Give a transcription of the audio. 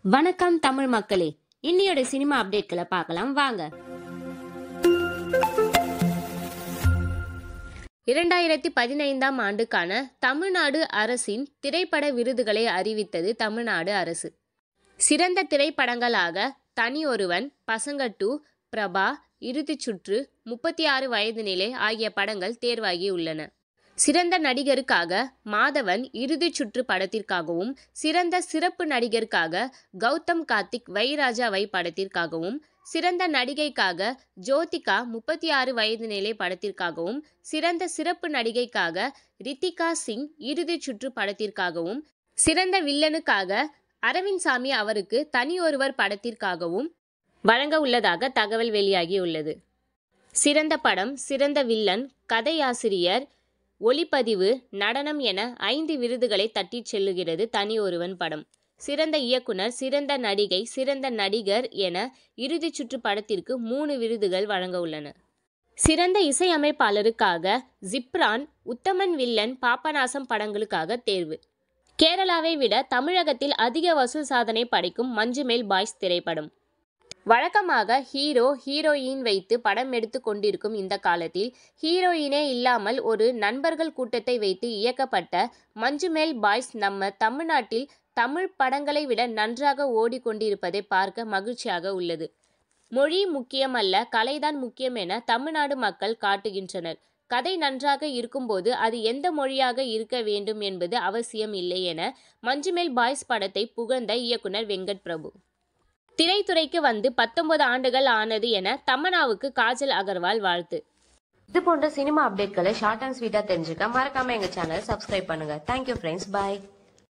வணக்கம் தமிழ் மக்களே, இன்னையோட சினிமா அப்டேட்களை பார்க்கலாம் வாங்க. 2015ஆம் ஆண்டுக்கான தமிழ்நாடு அரசின் திரைப்பட விருதுகளை அறிவித்தது தமிழ்நாடு அரசு. சிறந்த திரைப்படங்களாக தனி ஒருவன், பசங்க 2, பிரபா, இறுதிச் சுற்று, 36 வயது நிலை ஆகிய படங்கள் தேர்வாகி உள்ளன. சிறந்த நடிகருக்காக மாதவன் இறுதிச் சுற்று படத்திற்காகவும், சிறந்த சிறப்பு நடிகருக்காக கௌதம் கார்த்திக் வைராஜாவை படத்திற்காகவும், சிறந்த நடிகைக்காக ஜோதிகா 36 வயது நிலை படத்திற்காகவும், சிறந்த சிறப்பு நடிகைக்காக ரித்திகா சிங் இறுதிச் சுற்று படத்திற்காகவும், சிறந்த வில்லனுக்காக அரவிந்த் சாமி அவருக்கு தனி ஒருவர் படத்திற்காகவும் வழங்க உள்ளதாக தகவல் வெளியாகியுள்ளது. சிறந்த படம், சிறந்த வில்லன், கதையாசிரியர், ஒளிப்பதிவு, நடனம் என 5 விருதுகளை தட்டிச் செல்லுகிறது தனி ஒருவன் படம். சிறந்த இயக்குனர், சிறந்த நடிகை, சிறந்த நடிகர் என இறுதிச் சுற்று படத்திற்கு 3 விருதுகள் வழங்க உள்ளன. சிறந்த இசையமைப்பாளருக்காக ஜிப்ரான், உத்தமன் வில்லன், பாபநாசம் படங்களுக்காக தேர்வு. கேரளாவை விட தமிழகத்தில் அதிக வசூல் சாதனை படைக்கும் மஞ்சுமேல் பாய்ஸ் திரைப்படம். வழக்கமாக ஹீரோ, ஹீரோயின் வைத்து படம் எடுத்து கொண்டிருக்கும் இந்த காலத்தில் ஹீரோயினே இல்லாமல் ஒரு நண்பர்கள் கூட்டத்தை வைத்து இயக்கப்பட்ட மஞ்சுமேல் பாய்ஸ் நம்ம தமிழ்நாட்டில் தமிழ் படங்களை விட நன்றாக ஓடிக்கொண்டிருப்பதை பார்க்க மகிழ்ச்சியாக உள்ளது. மொழி முக்கியமல்ல, கலைதான் முக்கியம் என தமிழ்நாடு மக்கள் காட்டுகின்றனர். கதை நன்றாக இருக்கும்போது அது எந்த மொழியாக இருக்க வேண்டும் என்பது அவசியம் இல்லை என மஞ்சுமேல் பாய்ஸ் படத்தை புகழ்ந்த இயக்குனர் வெங்கட் பிரபு. திரைத்துறைக்கு வந்து 19 ஆண்டுகள் ஆனது என தமன்னாவுக்கு காஜல் அகர்வால் வாழ்த்து. இது போன்ற சினிமா அப்டேட்களை ஷார்ட் அண்ட் ஸ்வீட்டா தெரிஞ்சுக்க மறக்காம எங்க சேனல் சப்ஸ்கிரைப் பண்ணுங்க. தேங்க்யூ ஃப்ரெண்ட்ஸ், பாய்.